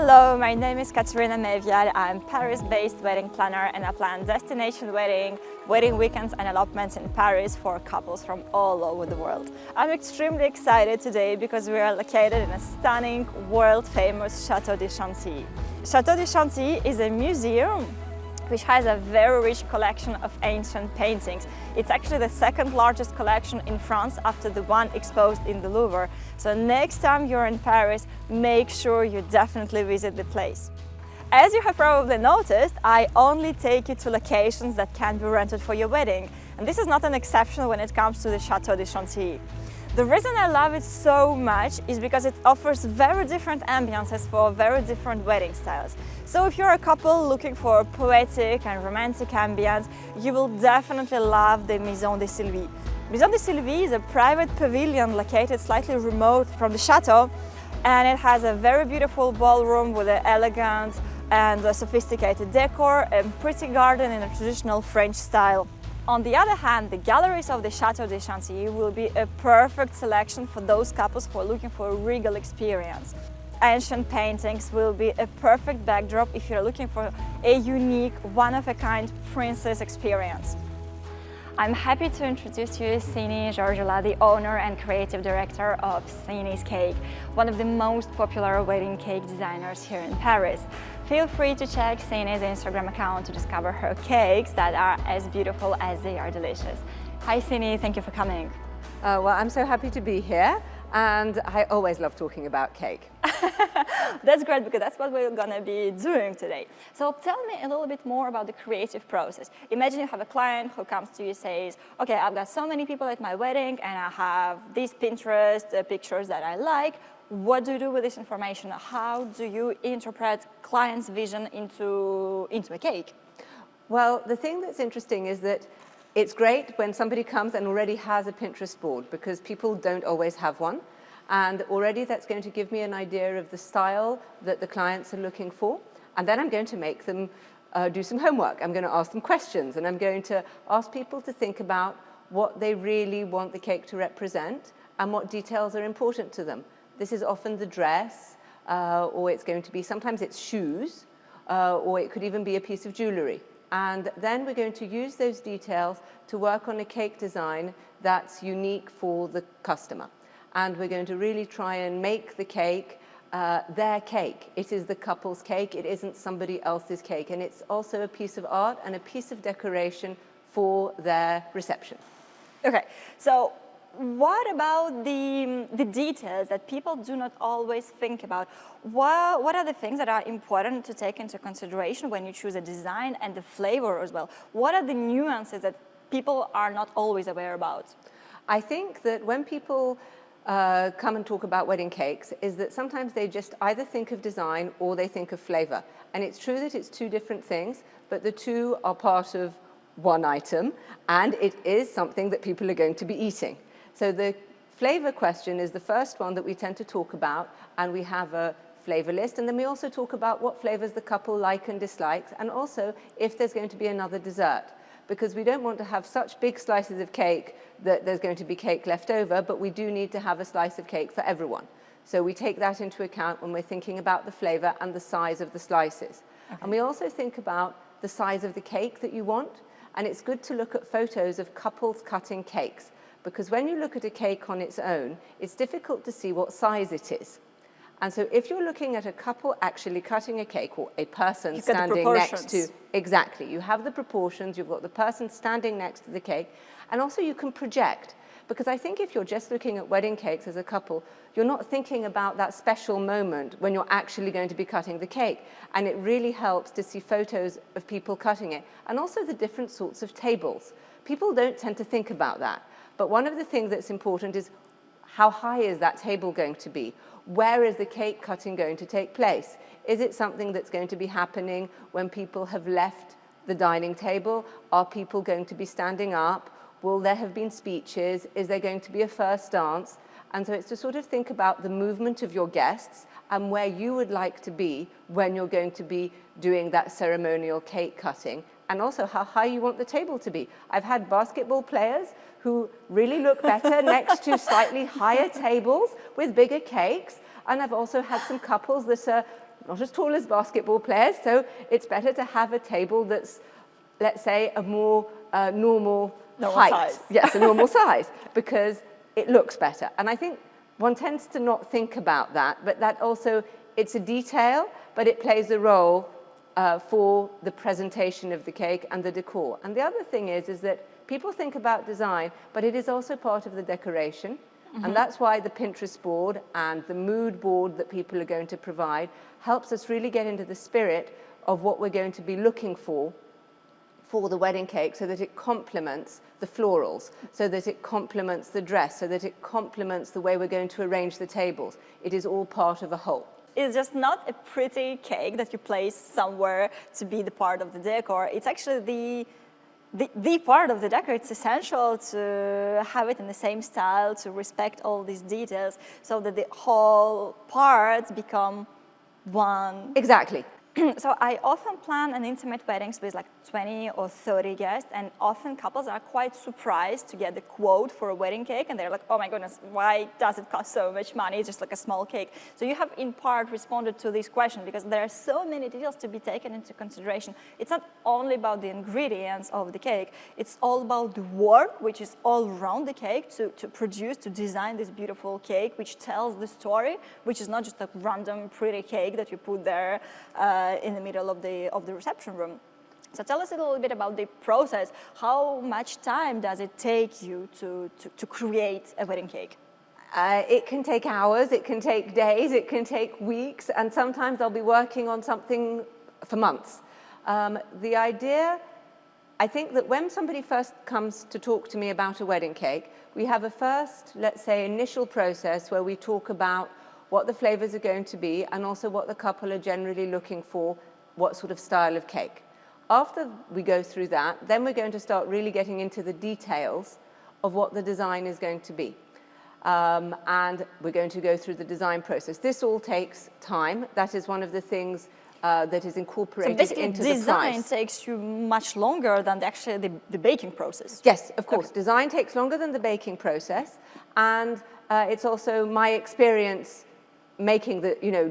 Hello, my name is Katerina Meyvial. I'm Paris-based wedding planner and I plan destination wedding weekends and elopements in Paris for couples from all over the world. I'm extremely excited today because we are located in a stunning, world-famous Chateau de Chantilly. Chateau de Chantilly is a museum which has a very rich collection of ancient paintings. It's actually the second largest collection in France after the one exposed in the Louvre. So next time you're in Paris, make sure you definitely visit the place. As you have probably noticed, I only take you to locations that can be rented for your wedding. And this is not an exception when it comes to the Chateau de Chantilly. The reason I love it so much is because it offers very different ambiances for very different wedding styles. So if you're a couple looking for a poetic and romantic ambience, you will definitely love the Maison de Sylvie. Maison de Sylvie is a private pavilion located slightly remote from the chateau, and it has a very beautiful ballroom with an elegant and sophisticated decor and pretty garden in a traditional French style. On the other hand, the galleries of the Chateau de Chantilly will be a perfect selection for those couples who are looking for a regal experience. Ancient paintings will be a perfect backdrop if you're looking for a unique, one-of-a-kind princess experience. I'm happy to introduce you to Synie, the owner and creative director of Synies Cake, one of the most popular wedding cake designers here in Paris. Feel free to check Synie's Instagram account to discover her cakes that are as beautiful as they are delicious. Hi Synie, thank you for coming. Well, I'm so happy to be here, and I always love talking about cake. That's great, because that's what we're gonna be doing today. So tell me a little bit more about the creative process. Imagine you have a client who comes to you and says, okay, I've got so many people at my wedding and I have these Pinterest pictures that I like. What do you do with this information? How do you interpret client's vision into a cake? Well, the thing that's interesting is that it's great when somebody comes and already has a Pinterest board, because people don't always have one. And already that's going to give me an idea of the style that the clients are looking for. And then I'm going to make them do some homework. I'm going to ask them questions, and I'm going to ask people to think about what they really want the cake to represent and what details are important to them. This is often the dress, or it's going to be, sometimes it's shoes, or it could even be a piece of jewelry. And then we're going to use those details to work on a cake design that's unique for the customer. And we're going to really try and make the cake their cake. It is the couple's cake, it isn't somebody else's cake. And it's also a piece of art and a piece of decoration for their reception. Okay, so what about the details that people do not always think about? What are the things that are important to take into consideration when you choose a design, and the flavor as well? What are the nuances that people are not always aware about? I think that when people come and talk about wedding cakes, is that sometimes they just either think of design or they think of flavor. And it's true that it's two different things, but the two are part of one item, and it is something that people are going to be eating. So the flavor question is the first one that we tend to talk about, and we have a flavor list, and then we also talk about what flavors the couple like and dislikes, and also if there's going to be another dessert. Because we don't want to have such big slices of cake that there's going to be cake left over, but we do need to have a slice of cake for everyone. So we take that into account when we're thinking about the flavor and the size of the slices. Okay. And we also think about the size of the cake that you want, and it's good to look at photos of couples cutting cakes, because when you look at a cake on its own, it's difficult to see what size it is. And so if you're looking at a couple actually cutting a cake, or a person standing next to, exactly, you have the proportions, you've got the person standing next to the cake, and also you can project. Because I think if you're just looking at wedding cakes as a couple, you're not thinking about that special moment when you're actually going to be cutting the cake. And it really helps to see photos of people cutting it, and also the different sorts of tables. People don't tend to think about that. But one of the things that's important is, how high is that table going to be? Where is the cake cutting going to take place? Is it something that's going to be happening when people have left the dining table? Are people going to be standing up? Will there have been speeches? Is there going to be a first dance? And so it's to sort of think about the movement of your guests and where you would like to be when you're going to be doing that ceremonial cake cutting, and also how high you want the table to be. I've had basketball players who really look better next to slightly higher tables with bigger cakes, and I've also had some couples that are not as tall as basketball players, so it's better to have a table that's, let's say, a more normal height. Size. Yes, a normal size, because it looks better. And I think one tends to not think about that, but that also, it's a detail, but it plays a role for the presentation of the cake and the decor. And the other thing is that people think about design, but it is also part of the decoration. Mm-hmm. And that's why the Pinterest board and the mood board that people are going to provide helps us really get into the spirit of what we're going to be looking for the wedding cake, so that it complements the florals, so that it complements the dress, so that it complements the way we're going to arrange the tables. It is all part of a whole. It's just not a pretty cake that you place somewhere to be the part of the decor. It's actually the part of the decor. It's essential to have it in the same style, to respect all these details, so that the whole parts become one. Exactly. So I often plan an intimate weddings with like 20 or 30 guests, and often couples are quite surprised to get the quote for a wedding cake, and they're like, oh my goodness, why does it cost so much money? It's just like a small cake. So you have in part responded to this question, because there are so many details to be taken into consideration. It's not only about the ingredients of the cake, it's all about the work which is all around the cake to produce, to design this beautiful cake which tells the story, which is not just a random pretty cake that you put there in the middle of the reception room. So tell us a little bit about the process. How much time does it take you to create a wedding cake? It can take hours, it can take days, it can take weeks, and sometimes I'll be working on something for months. The idea, I think that when somebody first comes to talk to me about a wedding cake, we have a first, let's say, initial process where we talk about what the flavors are going to be, and also what the couple are generally looking for, what sort of style of cake. After we go through that, then we're going to start really getting into the details of what the design is going to be. And we're going to go through the design process. This all takes time. That is one of the things that is incorporated into the price. Design takes you much longer than actually the baking process. Yes, of course. Okay. Design takes longer than the baking process, and it's also my experience making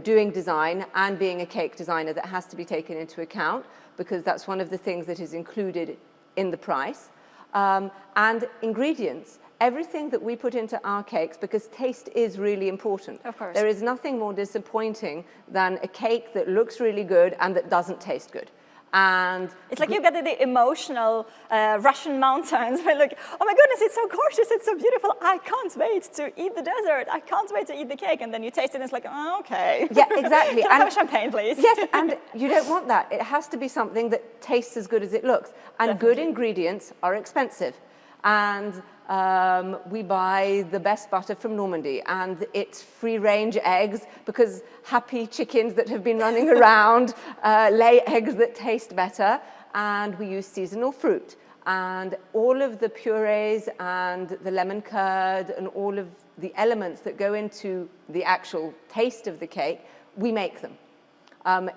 doing design and being a cake designer that has to be taken into account, because that's one of the things that is included in the price. And ingredients, everything that we put into our cakes, because taste is really important. Of course. There is nothing more disappointing than a cake that looks really good and that doesn't taste good. And it's like you get the emotional Russian mountains. We're like, oh my goodness, it's so gorgeous, it's so beautiful. I can't wait to eat the dessert. I can't wait to eat the cake. And then you taste it and it's like, oh, okay. Yeah, exactly. Can I have champagne, please? Yes, and you don't want that. It has to be something that tastes as good as it looks. And Definitely. Good ingredients are expensive. And we buy the best butter from Normandy, and it's free-range eggs, because happy chickens that have been running around lay eggs that taste better, and we use seasonal fruit. And all of the purees and the lemon curd and all of the elements that go into the actual taste of the cake, we make them.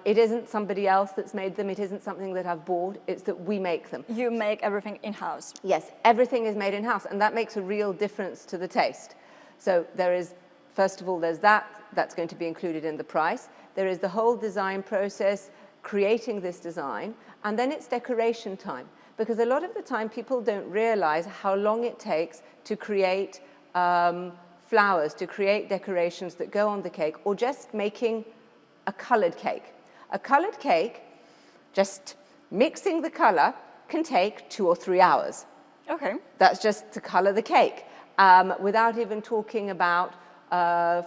It isn't somebody else that's made them. It isn't something that I've bought. It's that we make them. You make everything in-house. Yes, everything is made in-house, and that makes a real difference to the taste. So there is, first of all, there's that's going to be included in the price. There is the whole design process, creating this design, and then it's decoration time. Because a lot of the time people don't realize how long it takes to create flowers, to create decorations that go on the cake, or just making a colored cake. A colored cake, just mixing the color, can take 2 or 3 hours. Okay. That's just to color the cake, without even talking about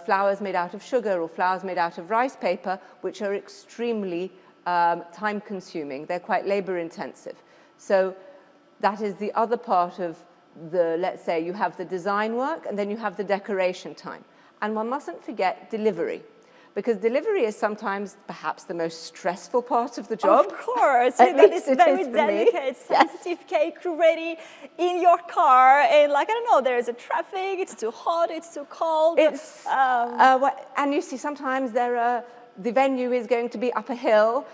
flowers made out of sugar or flowers made out of rice paper, which are extremely time-consuming. They're quite labor-intensive. So that is the other part of the, let's say, you have the design work, and then you have the decoration time. And one mustn't forget delivery. Because delivery is sometimes perhaps the most stressful part of the job. Of course, that is very delicate, sensitive cake ready in your car, and like, I don't know, there's a traffic, it's too hot, it's too cold. It's, and you see sometimes the venue is going to be up a hill,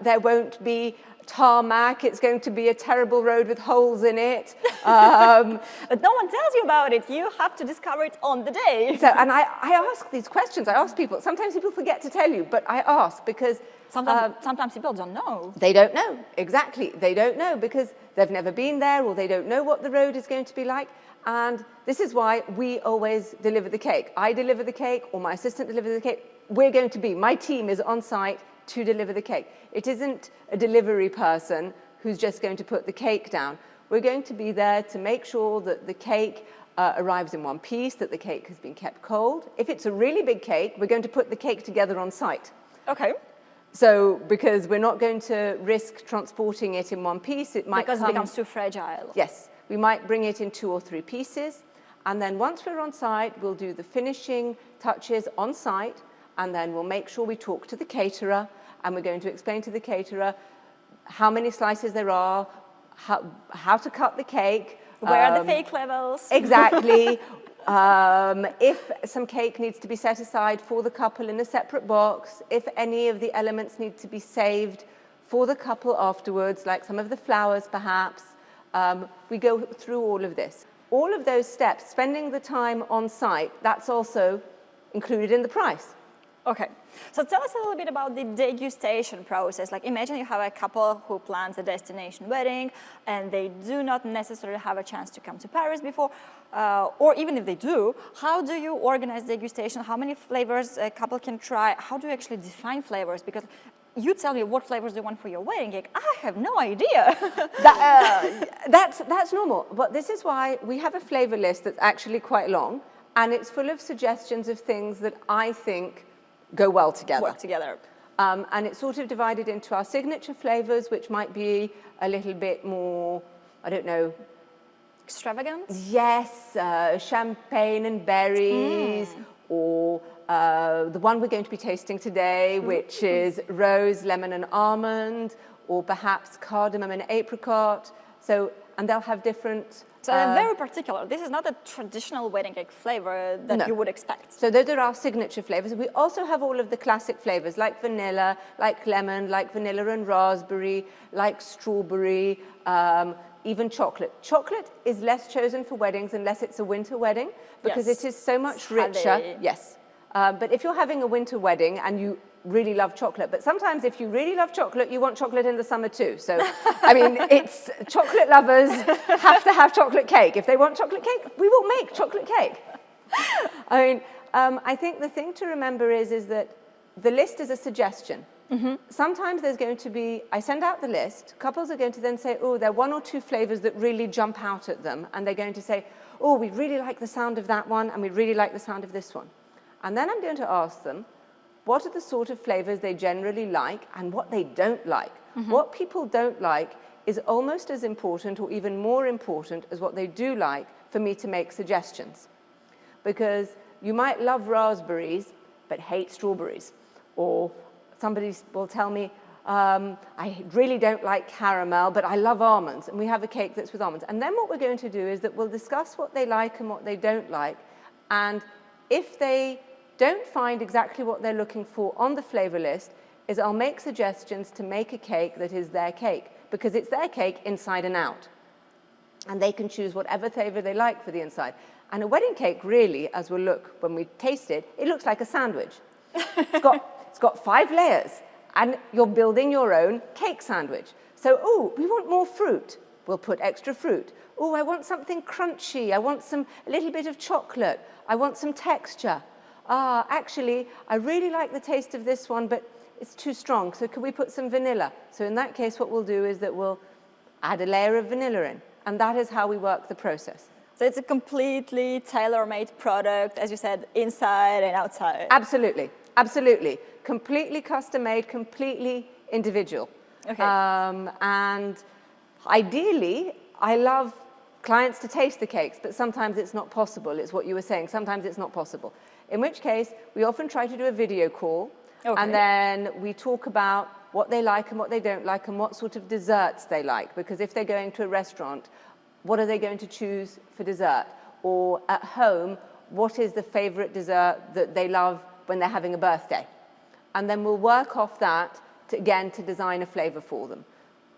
there won't be tarmac, it's going to be a terrible road with holes in it. But no one tells you about it. You have to discover it on the day. So, and I ask these questions. I ask people. Sometimes people forget to tell you, but I ask because sometimes people don't know. They don't know, exactly. They don't know because they've never been there or they don't know what the road is going to be like. And this is why we always deliver the cake. I deliver the cake or my assistant delivers the cake. We're going to be, my team is on site to deliver the cake. It isn't a delivery person who's just going to put the cake down. We're going to be there to make sure that the cake arrives in one piece, that the cake has been kept cold. If it's a really big cake, we're going to put the cake together on site. Okay. So, because we're not going to risk transporting it in one piece, it might Because it becomes too fragile. Yes, we might bring it in 2 or 3 pieces, and then once we're on site, we'll do the finishing touches on site, and then we'll make sure we talk to the caterer, and we're going to explain to the caterer how many slices there are, how to cut the cake. Where are the fake levels? Exactly. If some cake needs to be set aside for the couple in a separate box, if any of the elements need to be saved for the couple afterwards, like some of the flowers perhaps, we go through all of this. All of those steps, spending the time on site, that's also included in the price. Okay, so tell us a little bit about the degustation process. Like imagine you have a couple who plans a destination wedding and they do not necessarily have a chance to come to Paris before, or even if they do, how do you organize degustation? How many flavors a couple can try? How do you actually define flavors? Because you tell me what flavors do you want for your wedding cake. I have no idea. That's normal, but this is why we have a flavor list that's actually quite long, and it's full of suggestions of things that I think go well together. Work together. And it's sort of divided into our signature flavors, which might be a little bit more, I don't know. Extravagant? Yes, champagne and berries, or the one we're going to be tasting today, which is rose, lemon and almond, or perhaps cardamom and apricot. So, and they'll have different... So they're very particular. This is not a traditional wedding cake flavor that you would expect. So those are our signature flavors. We also have all of the classic flavors like vanilla, like lemon, like vanilla and raspberry, like strawberry, even chocolate. Chocolate is less chosen for weddings unless it's a winter wedding because it is so much richer. Yes. But if you're having a winter wedding and you really love chocolate, but sometimes if you really love chocolate, you want chocolate in the summer too. So, I mean, it's chocolate lovers have to have chocolate cake. If they want chocolate cake, we will make chocolate cake. I mean, I think the thing to remember is that the list is a suggestion. Sometimes there's going to be, I send out the list, couples are going to then say, oh, there are 1 or 2 flavors that really jump out at them, and they're going to say, oh, we really like the sound of that one, and we really like the sound of this one. And then I'm going to ask them, what are the sort of flavors they generally like and what they don't like? What people don't like is almost as important or even more important as what they do like for me to make suggestions. Because you might love raspberries but hate strawberries. Or somebody will tell me, I really don't like caramel but I love almonds, and we have a cake that's with almonds. And then what we're going to do is that we'll discuss what they like and what they don't like, and if they don't find exactly what they're looking for on the flavor list, is I'll make suggestions to make a cake that is their cake, because it's their cake inside and out. And they can choose whatever flavor they like for the inside. And a wedding cake really, as we'll look when we taste it, it looks like a sandwich. It's got 5 layers, and you're building your own cake sandwich. So, oh, we want more fruit. We'll put extra fruit. Oh, I want something crunchy. I want a little bit of chocolate. I want some texture. Actually, I really like the taste of this one, but it's too strong, so can we put some vanilla? So in that case, what we'll do is that we'll add a layer of vanilla in, and that is how we work the process. So it's a completely tailor-made product, as you said, inside and outside. Absolutely, absolutely. Completely custom-made, completely individual. Okay. And ideally, I love clients to taste the cakes, but sometimes it's not possible. It's what you were saying. Sometimes it's not possible. In which case, we often try to do a video call, and then we talk about what they like and what they don't like and what sort of desserts they like. Because if they're going to a restaurant, what are they going to choose for dessert? Or at home, what is the favorite dessert that they love when they're having a birthday? And then we'll work off that, to design a flavor for them.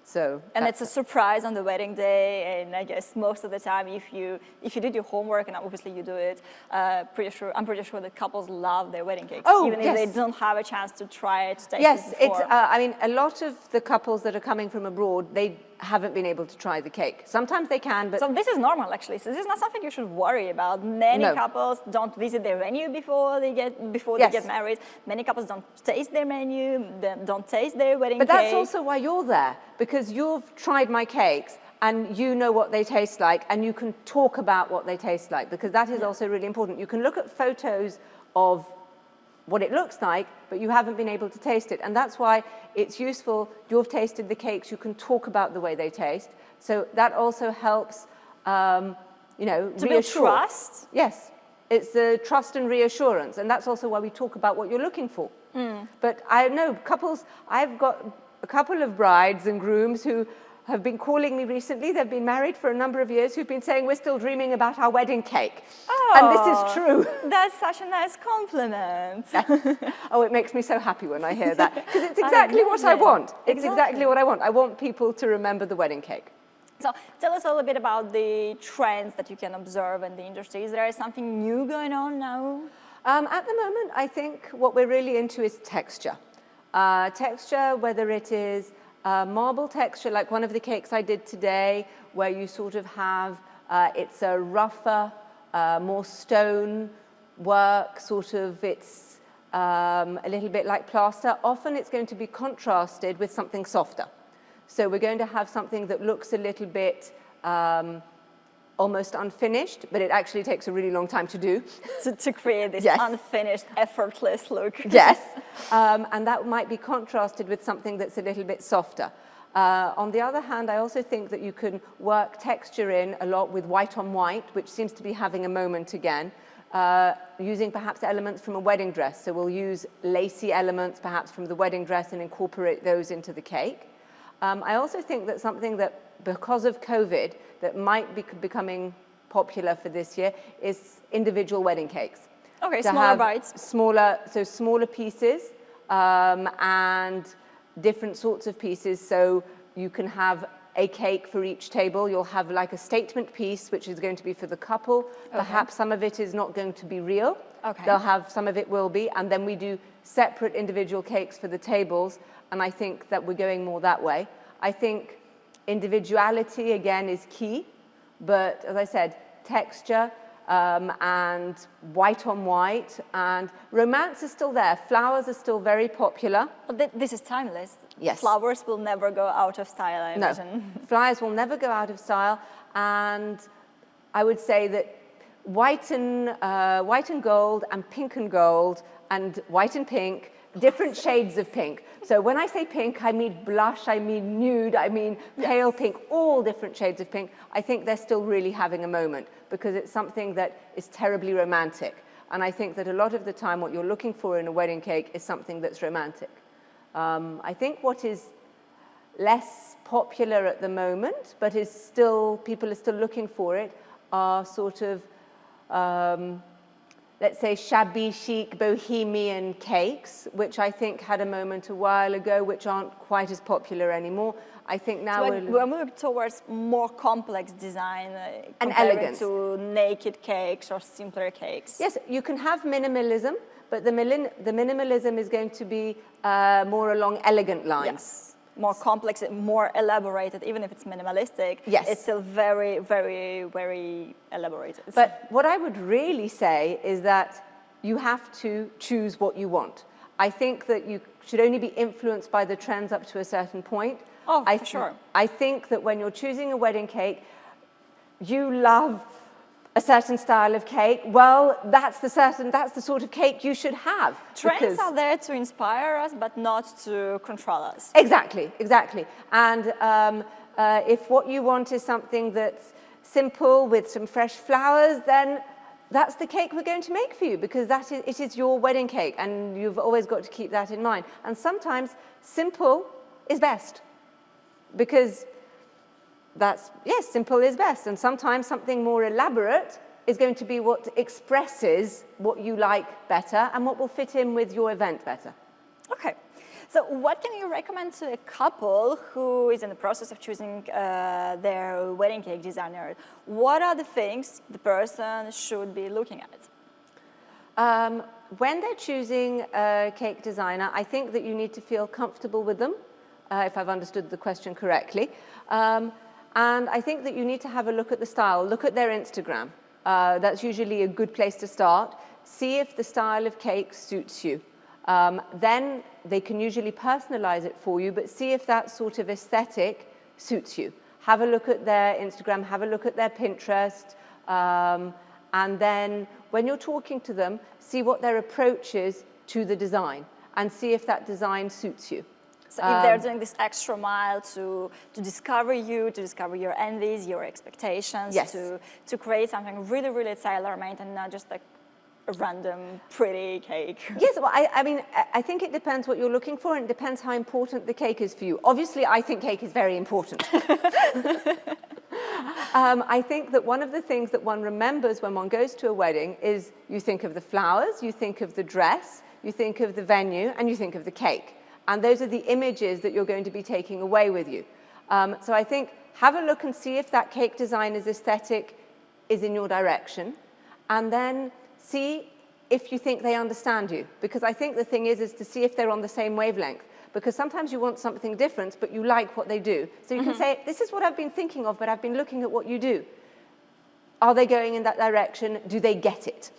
So and it's a surprise on the wedding day, and I guess most of the time, if you did your homework, and obviously you do it, I'm pretty sure that couples love their wedding cakes, even if they don't have a chance to try it, to taste yes, it before. I mean, a lot of the couples that are coming from abroad, they haven't been able to try the cake. Sometimes they can, but... So this is normal, actually. So this is not something you should worry about. Many couples don't visit their venue before they get married. Many couples don't taste their menu, don't taste their wedding cake. But that's also why you're there, because you've tried my cakes and you know what they taste like, and you can talk about what they taste like, because that is also really important. You can look at photos of what it looks like, but you haven't been able to taste it. And that's why it's useful. You've tasted the cakes, you can talk about the way they taste. So that also helps, to build trust? Yes, it's the trust and reassurance. And that's also why we talk about what you're looking for. But I know couples, I've got a couple of brides and grooms who have been calling me recently. They've been married for a number of years, who've been saying, we're still dreaming about our wedding cake. Oh, and this is true. That's such a nice compliment. Oh, it makes me so happy when I hear that, because it's exactly what I want. It's exactly what I want. I want people to remember the wedding cake. So tell us a little bit about the trends that you can observe in the industry. Is there something new going on now? At the moment, I think what we're really into is texture. Texture, whether it is marble texture, like one of the cakes I did today, where you sort of have, it's a rougher, more stone work, sort of, it's a little bit like plaster. Often it's going to be contrasted with something softer. So we're going to have something that looks a little bit almost unfinished, but it actually takes a really long time to do. To create this unfinished, effortless look. Yes, and that might be contrasted with something that's a little bit softer. On the other hand, I also think that you can work texture in a lot with white on white, which seems to be having a moment again, using perhaps elements from a wedding dress. So we'll use lacy elements perhaps from the wedding dress and incorporate those into the cake. I also think that something that, because of COVID, that might be becoming popular for this year is individual wedding cakes. Okay, smaller bites. Smaller pieces and different sorts of pieces. So you can have a cake for each table. You'll have like a statement piece, which is going to be for the couple. Okay. Perhaps some of it is not going to be real. Okay. They'll have, some of it will be. And then we do separate individual cakes for the tables. And I think that we're going more that way. I think individuality, again, is key. But as I said, texture and white on white, and romance is still there. Flowers are still very popular. Well, this is timeless. Yes. Flowers will never go out of style, I imagine. No, flowers will never go out of style. And I would say that white and gold and pink and gold and white and pink, different shades of pink. So when I say pink, I mean blush, I mean nude, I mean pale pink, all different shades of pink. I think they're still really having a moment because it's something that is terribly romantic. And I think that a lot of the time what you're looking for in a wedding cake is something that's romantic. I think what is less popular at the moment, but is still, people are still looking for it, are sort of, let's say, shabby chic bohemian cakes, which I think had a moment a while ago, which aren't quite as popular anymore. I think now we're moving towards more complex design and elegance to naked cakes or simpler cakes. Yes, you can have minimalism, but the minimalism is going to be more along elegant lines. Yes. More complex, more elaborated, even if it's minimalistic, yes. It's still very, very, very elaborated. But what I would really say is that you have to choose what you want. I think that you should only be influenced by the trends up to a certain point. Oh, for sure. I think that when you're choosing a wedding cake, you love a certain style of cake, well, that's the sort of cake you should have. Trends are there to inspire us, but not to control us. Exactly, exactly. And if what you want is something that's simple with some fresh flowers, then that's the cake we're going to make for you, because it is your wedding cake, and you've always got to keep that in mind. And sometimes simple is best, because yes, simple is best. And sometimes something more elaborate is going to be what expresses what you like better and what will fit in with your event better. Okay. So what can you recommend to a couple who is in the process of choosing their wedding cake designer? What are the things the person should be looking at? When they're choosing a cake designer, I think that you need to feel comfortable with them, if I've understood the question correctly. And I think that you need to have a look at the style, look at their Instagram. That's usually a good place to start. See if the style of cake suits you. Then they can usually personalize it for you, but see if that sort of aesthetic suits you. Have a look at their Instagram, have a look at their Pinterest, and then when you're talking to them, see what their approach is to the design and see if that design suits you. So if they're doing this extra mile to discover you, to discover your envies, your expectations, yes. to create something really, really tailor-made and not just like a random pretty cake. Yes, well, I mean, I think it depends what you're looking for, and it depends how important the cake is for you. Obviously, I think cake is very important. I think that one of the things that one remembers when one goes to a wedding is you think of the flowers, you think of the dress, you think of the venue, and you think of the cake. And those are the images that you're going to be taking away with you. So I think have a look and see if that cake designer's aesthetic is in your direction, and then see if you think they understand you. Because I think the thing is to see if they're on the same wavelength. Because sometimes you want something different, but you like what they do. So you can say, this is what I've been thinking of, but I've been looking at what you do. Are they going in that direction? Do they get it?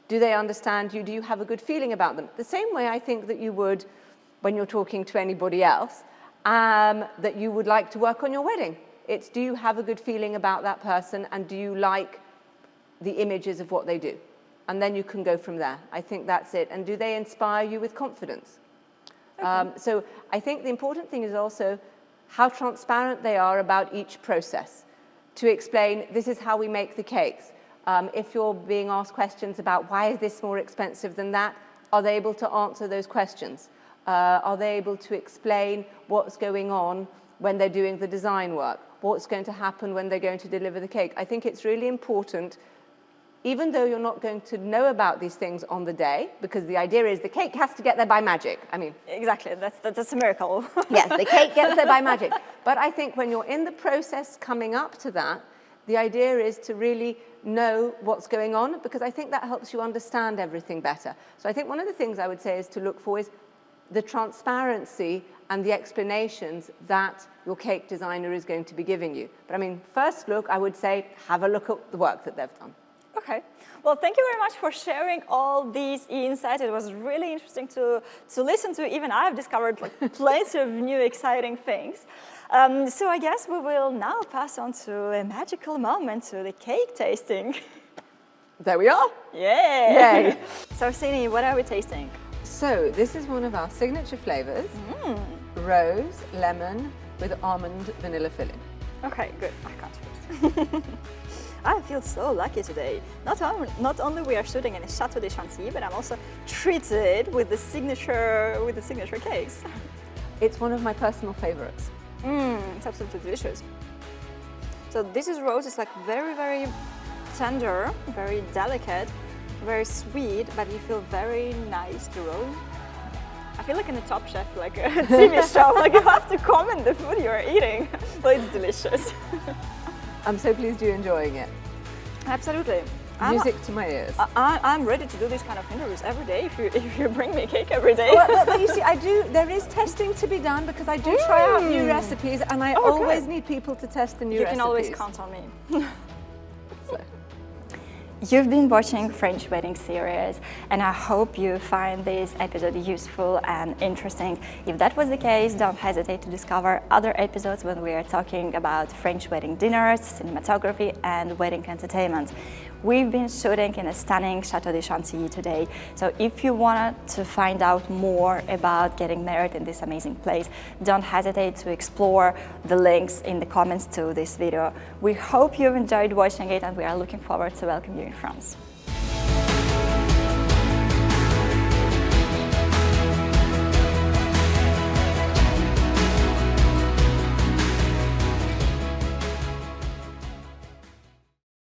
Do they understand you? Do you have a good feeling about them? The same way I think that you would when you're talking to anybody else, that you would like to work on your wedding. It's, do you have a good feeling about that person, and do you like the images of what they do? And then you can go from there. I think that's it. And do they inspire you with confidence? Okay. So I think the important thing is also how transparent they are about each process. To explain, this is how we make the cakes. If you're being asked questions about why is this more expensive than that, are they able to answer those questions? Are they able to explain what's going on when they're doing the design work? What's going to happen when they're going to deliver the cake? I think it's really important, even though you're not going to know about these things on the day, because the idea is the cake has to get there by magic. I mean, exactly, that's a miracle. Yes, the cake gets there by magic. But I think when you're in the process coming up to that, the idea is to really know what's going on, because I think that helps you understand everything better. So I think one of the things I would say is to look for is the transparency and the explanations that your cake designer is going to be giving you. But I mean, first look, I would say, have a look at the work that they've done. Okay. Well, thank you very much for sharing all these insights. It was really interesting to listen to. Even I've discovered like plenty of new exciting things. So I guess we will now pass on to a magical moment, to the cake tasting. There we are. Yay! Yay! So Synie, what are we tasting? So this is one of our signature flavors, rose, lemon, with almond vanilla filling. Okay, good. I can't wait. I feel so lucky today. Not only we are shooting in a Chateau de Chantilly, but I'm also treated with the signature cakes. It's one of my personal favorites. It's absolutely delicious. So this is rose. It's like very, very tender, very delicate, very sweet, but you feel very nice to roll. I feel like in the Top Chef, like a TV show, like you have to comment the food you're eating. But it's delicious. I'm so pleased you're enjoying it. Absolutely. Music to my ears. I'm ready to do these kind of interviews every day if you bring me cake every day. But you see, there is testing to to because I do try out new recipes, and I always need people to test the new recipes. You can always count on me. You've been watching French Wedding Series, and I hope you find this episode useful and interesting. If that was the case, don't hesitate to discover other episodes when we are talking about French wedding dinners, cinematography, and wedding entertainment. We've been shooting in a stunning Chateau de Chantilly today, so if you wanted to find out more about getting married in this amazing place, don't hesitate to explore the links in the comments to this video. We hope you've enjoyed watching it, and we are looking forward to welcome you in France.